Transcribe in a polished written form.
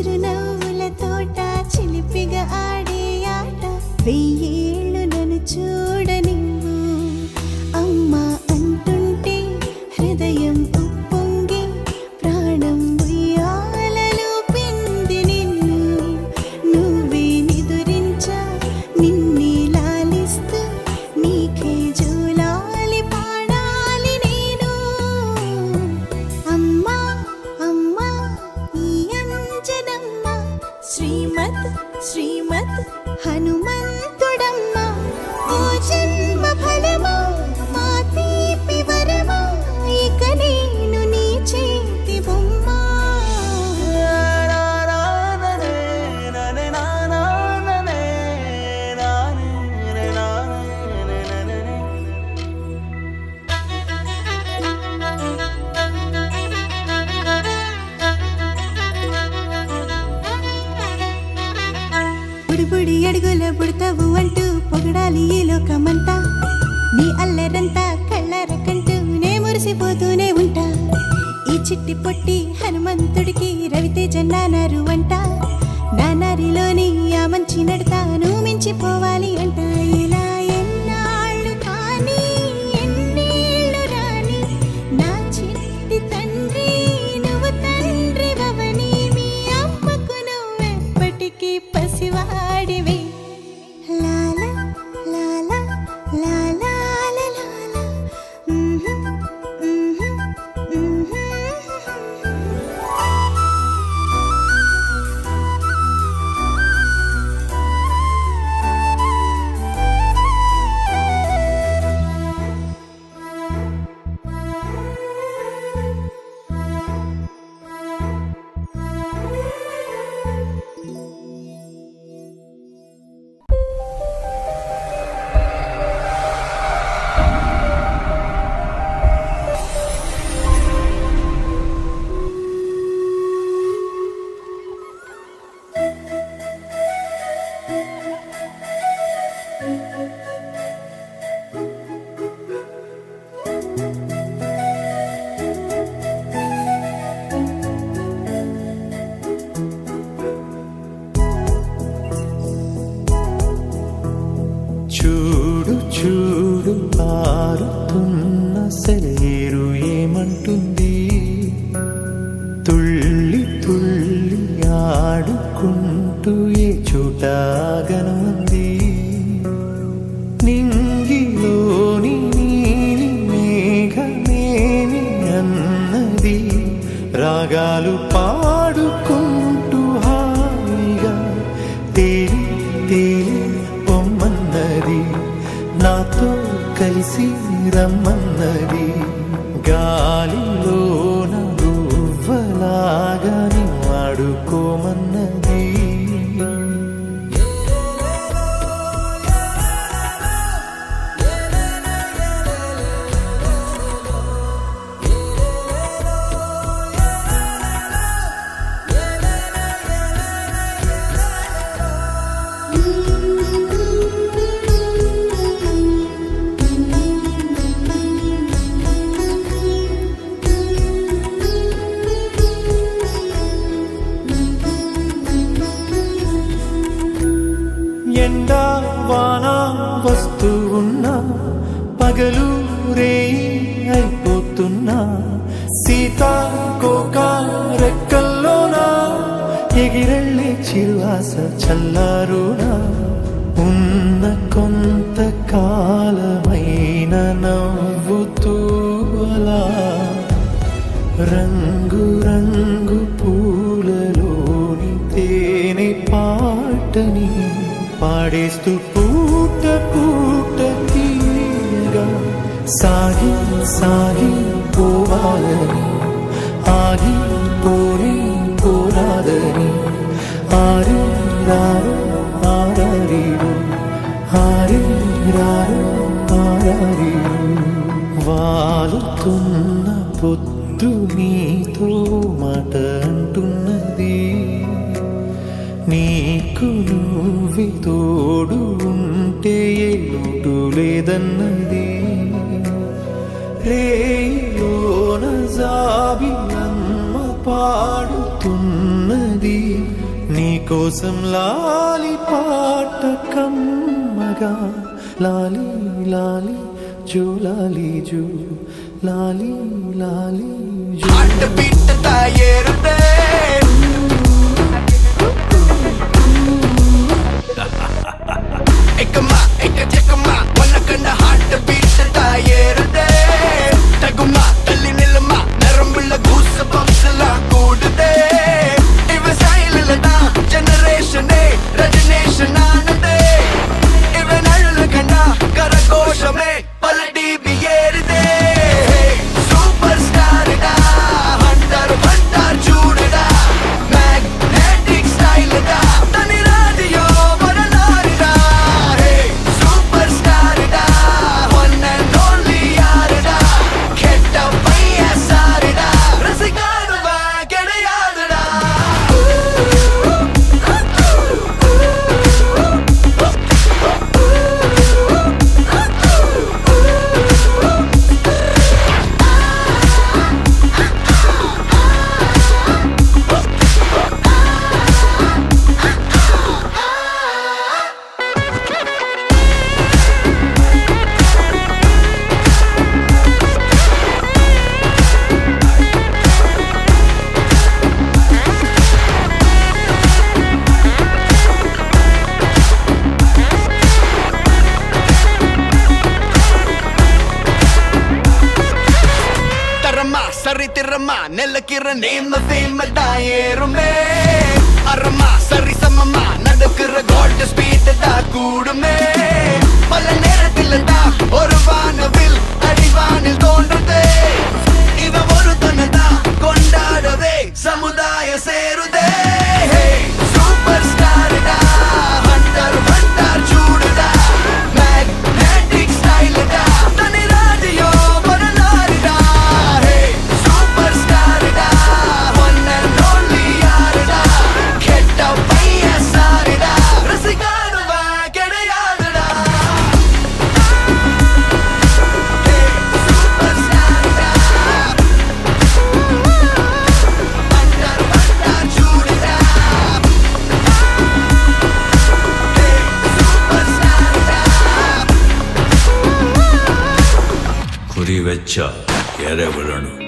చిరునవ్వుల తోట చిలిపిగా ఆడే ఆట వెయ్యేళ్ళు నన్ను చూడనివ్వు అమ్మా అంటుంటే హృదయం ఉప్పొంగి ప్రాణం ఉయ్యాలలో పిండి నిన్ను నువ్వే నిదురించా నిన్నే లాలిస్తూ నీకే జోలాలి పాడాలి నేను అమ్మా అమ్మా ఈ అంజనమ్మ శ్రీమత్ శ్రీమత్ హనుమంతుడమ్మ ఓ జన్మ ఫలమా మా తీపి వరమా ఇక నేను నీ చేతి బొమ్మ బుడి అడుగుల బుడతావు అంటూ పొగడాలి ఈ లోకమంతా నీ అల్లరంతా కళ్ళారకంటూ నే మురిసిపోతూనే ఉంటా ఈ చిట్టి పొట్టి హనుమంతుడికి రవితేజ నానారు అంట నానారిలోని ఆ మంచి నడతాను మించిపోవాలి అంట ఇలా ఎన్నాళ్ళు కానీ ఎన్నేళ్ళు రాని నా చిట్టి తండ్రి నువ్వు తండ్రి భవని మీ అమ్మకు నువ్వెప్పటికీ పసివాడివి లాలా లాలా లాలా లాలా చూడు చూడు పారుతున్న సెలయేరు ఏమంటుంది తుళ్ళి తుళ్ళి ఆడుకుంటూ ఏ చోటాగనుంది నింగిలోని నీలి మేఘమేమి అన్నది రాగాలు పాడుకుంటూ హాయిగా తేలి తేలి పొమ్మన్నది నాతో కలిసి రమ్మన్నది గాలిలోన గువ్వలాగా ఆడుకోమన్నది ఎండా వాన వస్తూ ఉన్నా పగలు రేయి అయిపోతున్నా సీతాకోక రెక్కల్లోనా ఎగిరెళ్ళే చిరువాస చల్లారునా ఉన్న కొంత కాలమైన నవ్వుతూ అలా రంగు రంగు పూలలోని తేనె పాటని పాడేస్తూ పూట పూట తీయగా సాగి సాగి పోవాలని ఆగి పోని పోరాదని ఆరి రారు ఆరారీరు ఆరి రారు ఆరారీరు వాలుతున్న పొద్దు నీతో మాట అంటున్నది నీకు నువ్వి తోడు ఉంటే ఏ లోటు లేదన్నది రేయోన జాబిలమ్మ పాడుతున్నది నీకోసం లాలి పాట కమ్మగా లాలి లాలి జో లాలి జో లాలి లాలి జో ஆட்ட பீட்டு தாயேறுதே எக்கம்மா எக்க செக்கம்மா ஒன்ன கண்ட ஹார்ட் பீட்டு தாயேறுதே தகுமா தள்ளி நில்லுமா நரம்புள்ள கூச பம்ப்ஸ் எல்லாம் கூடுதே இவ ஸ்டைலில் தான் ஜெனரேஷனே ரெஜினேஷன் ஆனதே இவன் அழுல கண்டா கரகோஷமே பல டிபி ஏறுதே சூப்பர் ஸ்டார்டா ஹண்டர் வண்டார் சூடுடா மேக்னெட்டிக் ஸ்டைல்டா தனி ராஜியோ வரலாறுடா சூப்பர் ஸ்டார்டா ஒன் அண்ட் ஒன்லி யாருடா கெட்ட பைய சாருடா ரசிக்காதவ கிடையாதுடா தரமா சரி திறமா நெல்லக்கிற நேம ஃபேம தான் ஏறுமே அறமா சரி சமமா நடக்கிற கோல்ட் ஸ்பீட் தான் கூடுமே பல நேரத்தில் தான் ஒரு வானவில் அடிவானில் தோன்றுதே இவ ஒரு தான் கொண்டாடவே சமுதாய சேருதே சூப்பர் ஸ்டார்டா ஹண்டர் வண்டார் சூடுடா மேக்னெட்டிக் ஸ்டைல்டா தனி ராஜியோ வரலாறுடா சூப்பர் ஸ்டார்டா ஒன் அண்ட் ஒன்லி யாருடா கெட்ட பைய சாருடா ரசிக்காதவ கிடையாதுடா சூப்பர் ஸ்டார்டா ஹண்டர் வண்டார் சூடுடா சூப்பர் ஸ்டார்டா குறி வச்சா எற விழணும்